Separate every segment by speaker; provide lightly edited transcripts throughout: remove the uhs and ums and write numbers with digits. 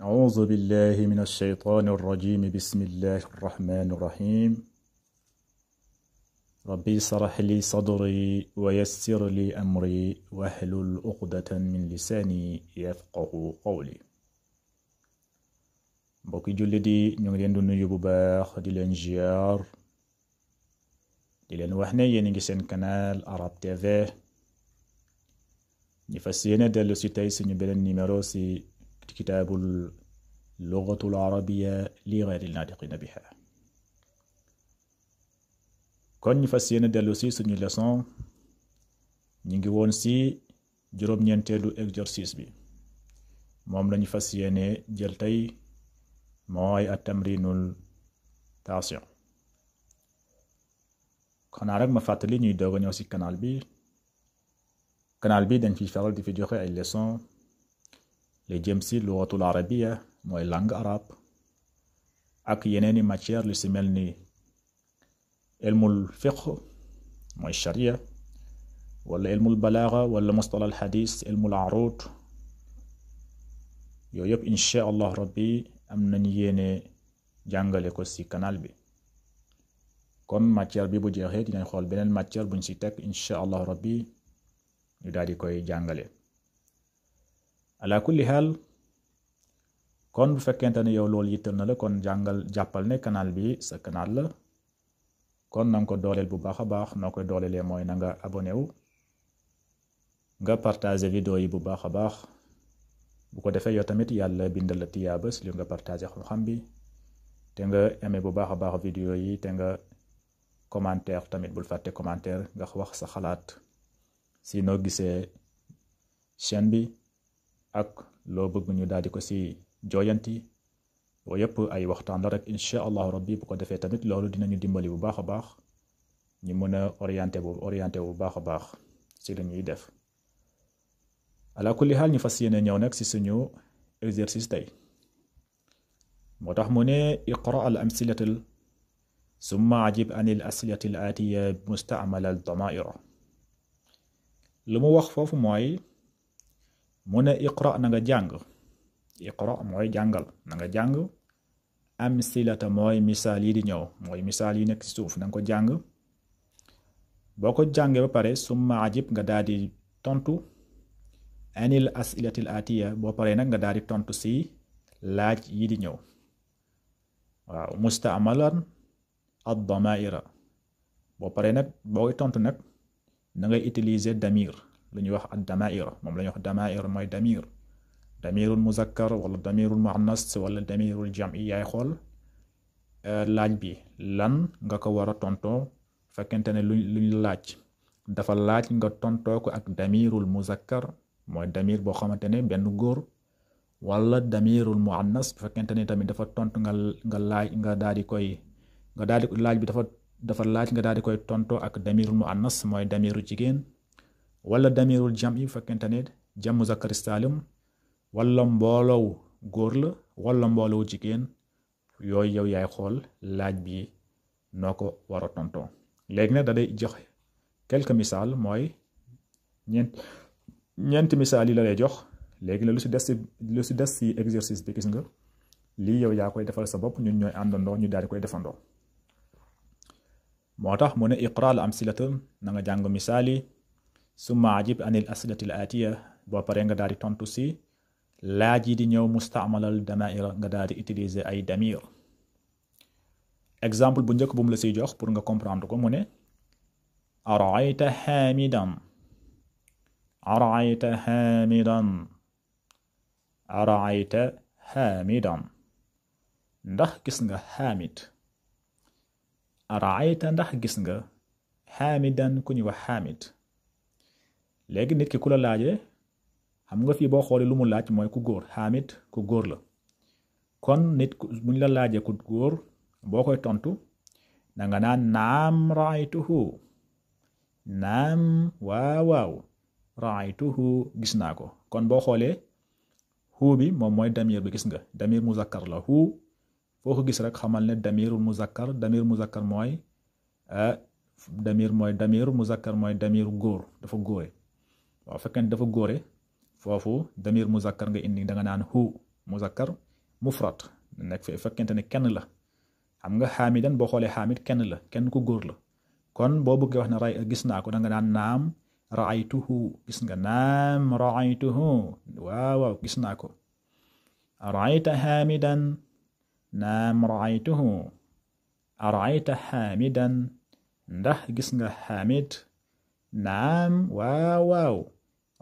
Speaker 1: أعوذ بالله من الشيطان الرجيم. بسم الله الرحمن الرحيم. ربي اشرح لي صدري ويسر لي أمري واحلل عقدة من لساني يفقه قولي. mbokki julli di ñu ngi leen di nuyu bu baax di leen ziar di leen wax ne yéen ngi seen canal Arab TV ñi fas yéene dellu si tey suñu beneen numéro si kitaabul lugatul arabiya li gayri naatiqina biha. kon ñu fas yéene dellu si suñu leçon ñu ngi woon si juróom-ñeenteelu exercice bi moom lañu fas yéene jël tey mooy at-tamrinul taasi'. xanaa rek ma fàttali ñuy doog a ñëw si canal bi dañ fi faral di fi joxe ay leçon li jëm si lugatul arabiya mooy langue arabe ak yeneeni matière lu si mel ni ilmul fiqh mooy sharia wala ilmul balaaga wala mustalah al hadis ilmul arud. yooyu yëpp insha allah rabbi am nañu yéene jàngale ko si canal bi. kon matière bi bu jeexee dinañ xool beneen matière buñ si teg insha allah rabbi ñu daal di koy jàngale. ala kulli haal kon bu fekkente ne yow loolu yittal na la kon jàppal ne canal bi sa canal la kon na nga ko dooleel bu baax a baax. noo koy doolelee mooy na nga abonné wu nga partager vidéo yi bu baax a baax bu ko defee yow tamit yàlla bindal la tiyaaba si li nga partager xam-xam bi te nga aimé bu baax a baax vidéo yi te nga commentaire tamit bul fàtte commentaire nga wax sa xalaat si noo gisee chaîne bi ak loo bëgg ñu daal di ko si jooyanti. boo yëpp ay waxtaan la rek insha allahu rabbi bu ko defee tamit loolu dinañu dimbali bu baax a baax ñu mën a orienté bu baax a baax si li ñuy def. ala kulli xaal ñu fas yéene ñëw nag si suñu exercice tey moo tax mu ne iqra al amsilatal summa ajib an al asilati al atiya mustamala al damaira. lu mu wax foofu mooy mu ne iqra na nga jàng. iqra mooy jàngal na nga jàng. amsilata mooy misaal yi di ñëw mooy misaal yi nekk ci suuf na nga ko jàng. boo ko jàngee ba pare summa ajib nga daal di tontu anil asilatil atiya boo paree nag nga daal di tontu si laaj yi di ñëw. waaw mustamalan ad damaira boo paree nag boo koy tontu nag na ngay utiliser damir lu ñuy wax ad damair moom la ñuy wax damair mooy damirul muzakkar wala damirul muannas wala damirul jam'i yaay xool laaj bi lan nga ko war a tontoo. fekkente ne luñ laaj dafa laaj nga tontoo ko ak damirul muzakkar mooy damir boo xamante ne benn góor wala damirul muannas bu fekkente ne tamit dafa tontu nga laaj nga daal di koy laaj bi dafa laaj nga daal di koy tontoo ak damirul muannas mooy damiru jigéen wala damirul jam'i bu fekkente ne jam muzakkar salim wala mbooloo góor la wala mbooloo jigéen. yooyu yow yaay xool laaj bi noo ko war a tontoo. léegi nag da day jox quelques misaal mooy ñeenti misaal yi la lay jox. léegi la lu si des si exercice bi gis nga lii yow yaa koy defal sa bopp ñun ñooy àndandoo ñu daal di koy defandoo. moo tax mu ne iqra al amsilata na nga jàng misaal yi summa ajib anil asilati al atiya boo paree nga daal di tontu si laaj yi di ñëw mustaamalal damaira nga daal di utiliser ay damir. exemple bu njëkk bu mu la siy jox pour nga comprendre ko mu ne araayta xaamidan araayta xaamidan araayta xaamidan ndax gis nga xaamid. araayta ndax gis nga xaamidan ku ñu wax xaamid. léegi nit ki ku la laajee xam nga fii boo xoolee lu mu laaj mooy ku góor xaamid ku góor la. kon nit buñ la laajee ku góor boo koy tontu da nga naan naam raaytuhu naam waaw raaytuhu gis naa ko. kon boo xoolee hu bi moom mooy damir bi gis nga damir muzakkar la hu foo ko gis rek xamal ne damirul muzakkar mooy damir muzakkar mooy damiru góor dafa góore. waaw fekkee dafa góore foofu damir muzakkar nga indi da nga naan hu muzakkar mufrad nekk fekkente ne kenn la xam nga xaamidan boo xoolee xaamid kenn la kenn ku góor la kon boo bëggee wax ne gis naa ko da nga naan naam raaytuhu gis nga naam raaytuhu waaw gis naa ko araayta xaamidan naam raaytuhu araayta xaamidan ndax gis nga xaamid naam waaw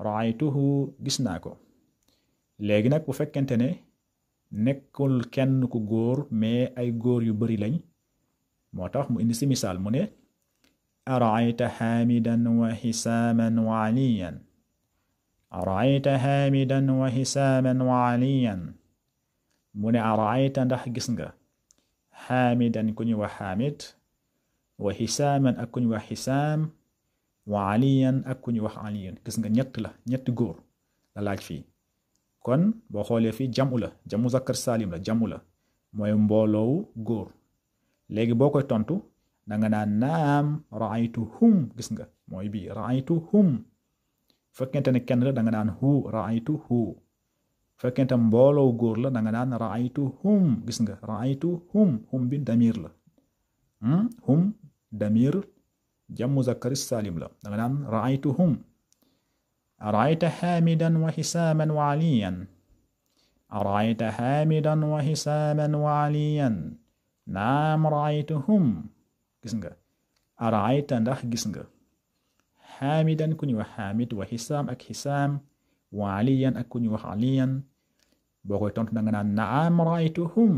Speaker 1: raaytuhu gis naa ko léegi nag bu fekkente ne nekkul kenn ku góor mais ay góor yu bari lañ moo tax mu indi si misaal mu ne araayta xaamidan wa xisaaman wa aliyan araayta xaamidan wa xisaaman wa aliyan mu ne araayta ndax gis nga xaamidan ku ñu wax xaamid wa xisaaman ak ku ñu wax xisaam wa aliyan ak ku ñu wax aliyan gis nga ñetti góor la laaj fii kon boo xoolee fii jamu la jamu zakkar salim la jamu la mooy mbooloowu góor léegi boo koy tontu da nga naan naam raaytuhum gis nga mooy bii raaytuhum fekkente ne kenn la da nga naan hu raaytuhu fekkente mbooloowu góor la da nga naan raaytuhum gis nga raaytuhum hum bi damir la hum damir jamu zakkar salim la da nga naan raaytuhum araayta xaamidan wa xisaaman wa aliyan araayta xaamidan wa xisaaman wa aliyan naam raaytuhum gis nga araayta ndax gis nga xaamidan ku ñu wax xaamid wa xisaam ak xisaam wa aliyan ak ku ñu wax aliyan boo koy tontu da nga naan naam raaytuhum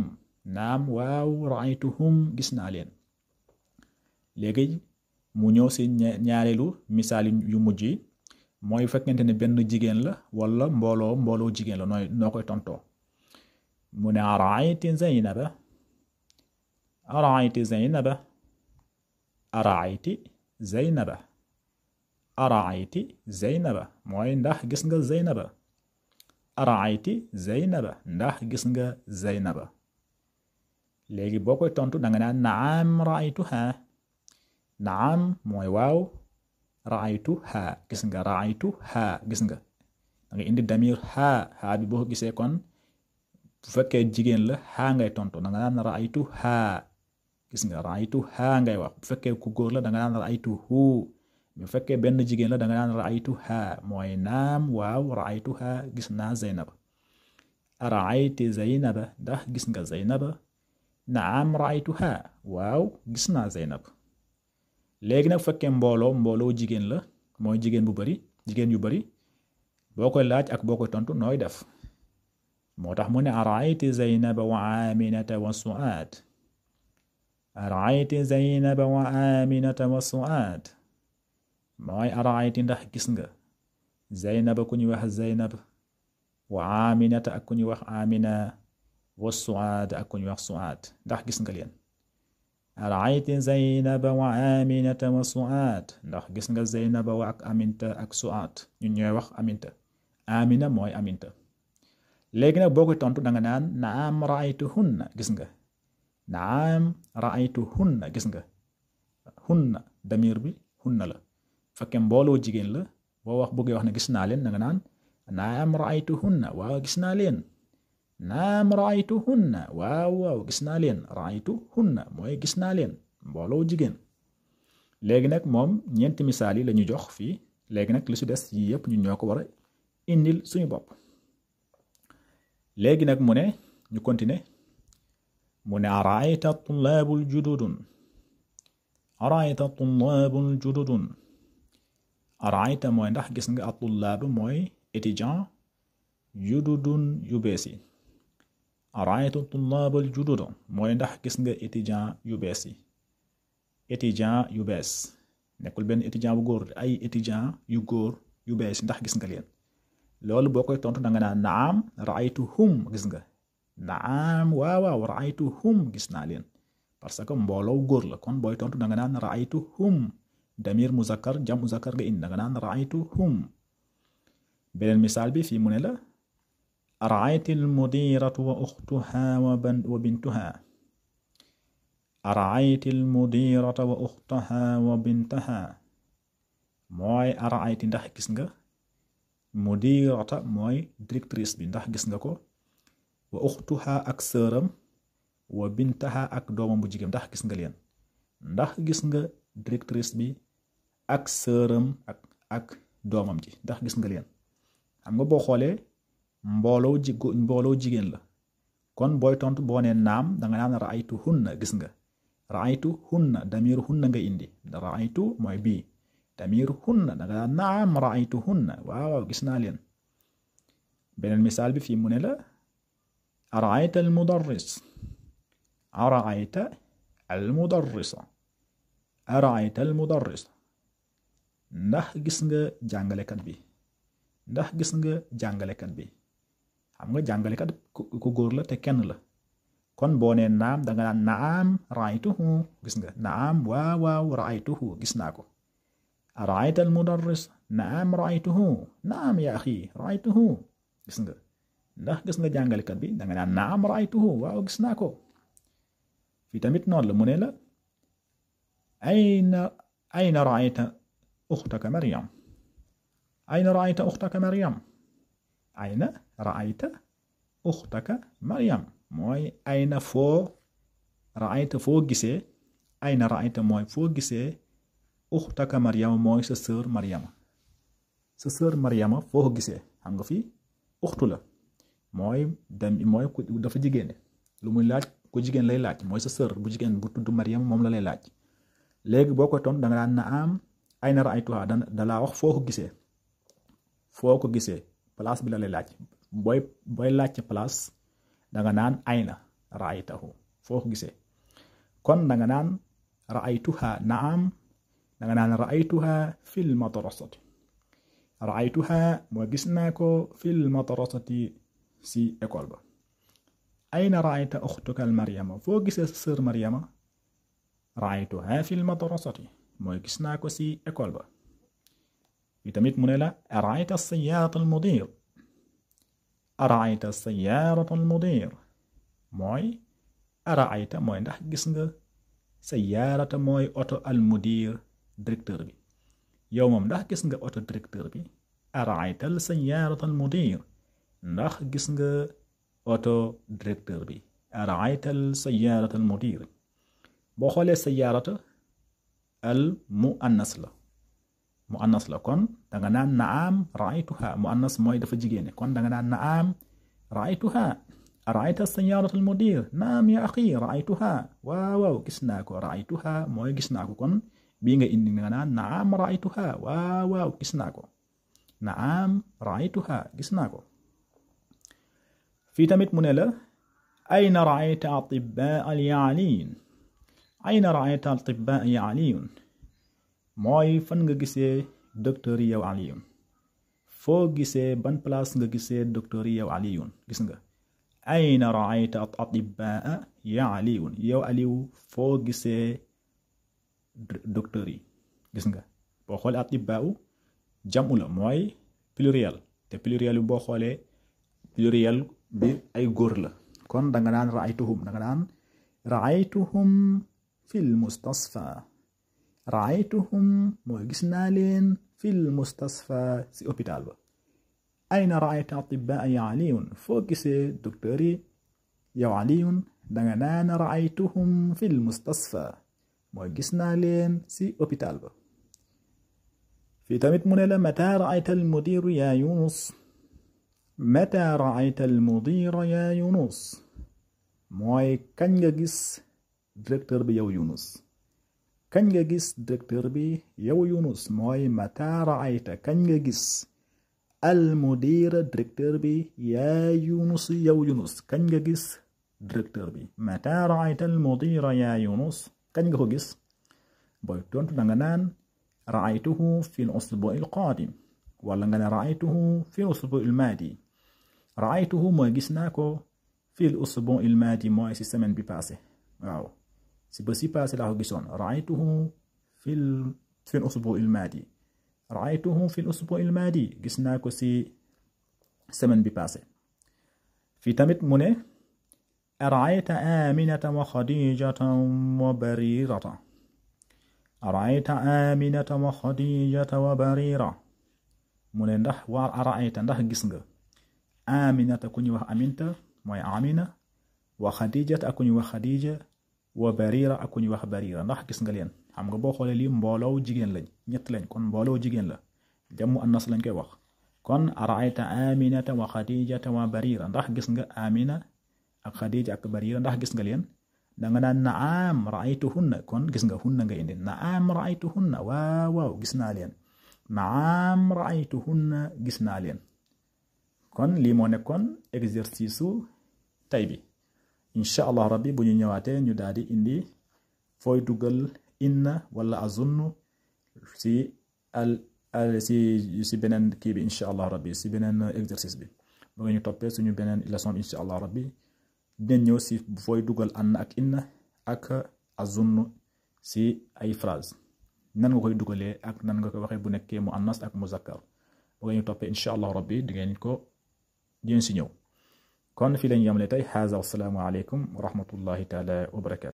Speaker 1: naam waaw raaytuhum gis naa leen léegi mu ñëw si ñaareelu misaal yu mujj yi mooy fekkente ne benn jigéen la wala mbooloo jigéen la noo koy tontoo mu ne araayta zaynaba araayta zaynaba araayta zaynaba araayta zaynaba mooy ndax gis nga zaynaba araayta zaynaba ndax gis nga zaynaba léegi boo koy tontu da nga naan naam raaytuha naam mooy waaw raaytuha gis nga raaytuha gis nga da nga indi damir ha bi boo ko gisee kon bu fekkee jigéen la ha ngay tontu da nga naan raaytuha gis nga raaytuha ngay wax bu fekkee ku góor la da nga naan raaytuhu bu fekkee benn jigéen la da nga naan raaytuha mooy naam waaw raaytuha gis naa zaynaba araayta zaynaba ndax gis nga zaynaba naam raaytuha waaw gis naa zaynab léegi nag fekkee mbooloo jigéen la mooy jigéen yu bari boo koy laaj ak boo koy tontu nooy def moo tax mu ne araayta zaynaba wa aminata wa suaad araayta zaynaba wa aminata wa suaad mooy araayta ndax gis nga zaynaba ku ñu wax zaynab wa aminata ak ku ñu wax amina wa suaad ak ku ñu wax suaad ndax gis nga leen araayta zaynaba wa aminata wa suaad ndax gis nga zaynaba wa ak aminta ak suaad ñun ñooy wax aminta amina mooy aminta léegi nag boo koy tontu da nga naan naam raaytuhunna gis nga naam raaytuhunna gis nga hunna damir bi hunna la fekkee mbooloo jigéen la boo bëggee wax ne gis naa leen da nga naan naam raaytuhunna waaw gis naa leen naam raaytuhunna waaw gis naa leen raaytuhunna mooy gis naa leen mbooloo jigéen léegi nag moom ñeenti misaal yi la ñu jox fii léegi nag li su des yii yëpp ñun ñoo ko war a indil suñu bopp léegi nag mu ne ñu continuer mu ne araayta tullaabul jududun araayta tullaabul jududun araayta mooy ndax gis nga at tullaab mooy étudiant jududun yu bees yi araayta tullaabul jududun mooy ndax gis nga étudiant yu bees yi étudiant yu bees nekkul benn étudiant bu góor ay étudiant yu góor yu bees ndax gis nga leen loolu boo koy tontu da nga naan naam raaytuhum gis nga naam waaw raaytuhum gis naa leen parce que mbooloo góor la kon booy tontu da nga naan raaytuhum damir muzakkar jam muzakkar nga indi da nga naan raaytuhum beneen misaal bi fii mu ne la araayta almudiratu wa uxtuha wa bintuha araayta almudirata wa uxtuha wa bintaha mooy araayta ndax gis nga mudirata mooy directrice bi ndax gis nga ko wa uxtuha ak sëram wa bintaha ak doomam bu jigéen ndax gis nga leen ndax gis nga directrice bi ak sëram ak doomam ji ndax gis nga leen xam nga boo xoolee mbooloo jigéen la kon booy tontu boo nee naam danga naan raaytu hunna gis nga raaytu hunna damir hunna nga indi raaytu mooy bii damir hunna danga naan naam raaytu hunna waaw gis naa leen beneen misaal bi fii mu ne la araayta al mudarris araayta al mudarrisa araayta al mudarris ndax gis nga jàngalekat bi ndax gis nga jàngalekat bi xam nga jàngalekat ku góor la te kenn la kon boo nee naam danga naan naam raaytuhu gis nga naam waaw raaytuhu gis naa ko araayta al mudarris naam raaytuhu naam ya axi raaytuhu gis nga ndax gis nga jàngalekat bi danga naan naam raaytuhu waaw gis naa ko fii tamit noonu la mu ne la ayna raayta uxtaka Maryam ayna raayta uxtaka Maryam ayna raayta uxtaka Maryam mooy ayna foo raayta foo gisee ayna raayta mooy foo gisee uxtaka Maryam mooy sa sœur Maryama foo ko gisee xam nga fii uxtu la mooy dafa jigéene lu muy laaj ku jigéen lay laaj mooy sa sœur bu jigéen bu tudd Maryam moom la lay laaj léegi boo ko toon danga daan na am ayna raaytuha dalaa wax foo ko gisee place bi la lay laaj booy laaj ci place danga naan ayna raaytahu foo ko gisee kon danga naan raaytuha naam danga naan raaytuha fil madrasati raaytuha mooy gis naa ko fil madrasati si école ba ayna raayta uxtuka al Maryama foo gisee sa sœur Maryama raaytuha fil madrasati mooy gis naa ko si école ba yi tamit mu ne la araayta sayyarata al mudir araayta sayyarata al mudir mooy araayta mooy ndax gis nga sayyarata mooy oto al mudir directeur bi yow moom ndax gis nga oto directeur bi araayta sayyarata al mudir ndax gis nga oto directeur bi araayta sayyarata al mudir boo xoolee sayyarata al muannas la kon danga naan naam raaytuha muannas mooy dafa jigéene kon danga naan naam raaytuha araayta sayyarata al mudir naam ya axi raaytuha waaw gis naa ko raaytuha mooy gis naa ko kon bii nga indi nga naan naam raaytuha waaw gis naa ko naam raaytuha gis naa ko fii tamit mu ne la ayna raayta atibaa al yaaliin ayna raayta atibaa yaaliin mooy fan nga gisee docteur yi yow aliyun foo gisee ban place nga gisee docteur yi yow aliyun gis nga ayna raayta atibaa ya aliyun yow aliyu foo gisee docteur yi gis nga boo xoolee atibaa jamu la mooy pluriel te pluriel bi boo xoolee pluriel bi ay góor la kon danga naan raaytuhum danga naan raaytuhum fil mustasfa raaytuhum mooy gis naa leen fil mustasfa si hôpital ba ayna raayta atibaa ya aliyun foo gisee docteur yi yow aliyun danga naan raaytuhum fil mustasfa mooy gis naa leen si hôpital ba fii tamit mu ne la mata raayta al mudiru ya Yunus mata raayta al mudira ya Yunus mooy kañ nga gis directeur bi yow Yunus kañ nga gis directeur bi yow Yunus mooy mata raayta kañ nga gis al mudira directeur bi yaa Yunus yow Yunus kañ nga gis directeur bi mata raayta al mudira yaa Yunus kañ nga ko gis booy tontu danga naan raaytuhu fi al usbu al qaadim wala nga ne raaytuhu fi al usbu al maadi raaytuhu mooy gis naa ko fi al usbu al maadi mooy si semaine bi passé waaw si ba si passé laa ko gisoon raaytuhu fi al usbu al maadi raaytuhu fi al usbu al maadi gis naa ko si semaine bi passé fii tamit mu ne araayta Aminata wa Xadijatan wa Barirata araayta Aminata wa Xadijata wa Barira mu ne ndax waa araayta ndax gis nga Aminata ku ñuy wax Aminta mooy amina wa xadijat ak ku ñu wax xadija wa barira ak ku ñu wax barira ndax gis nga leen xam nga boo xoolee lii mbooloo jigéen lañ ñett lañ kon mbooloo jigéen la jamu annas lañ koy wax kon araayta aminata wa xadijata wa barira ndax gis nga amina ak xadija ak barira ndax gis nga leen danga naan naam raaytuhunna kon gis nga hunna nga indi naam raaytuhunna waaw gis naa leen naam raaytuhunna gis naa leen kon lii moo nekkoon exercice su tey bi incha allah rabbi bu ñu ñëwaatee ñu daal di indi fooy dugal inna wala azunnu si beneen kii bi incha allah rabbi si beneen exercice bi ba nga ñu toppee suñu beneen leçon bi incha allah rabbi dinañ ñëw si fooy dugal anna ak inna ak azunnu si ay phrase nan nga koy dugalee ak nan nga koy waxee bu nekkee mu annas ak muzakkar ba nga ñu toppee incha allah rabbi di ngeen ko dinañ si ñëw kon fii lañu yamle tey haza wassalaamu aleykum wa rahmatullahi taala wa barakatu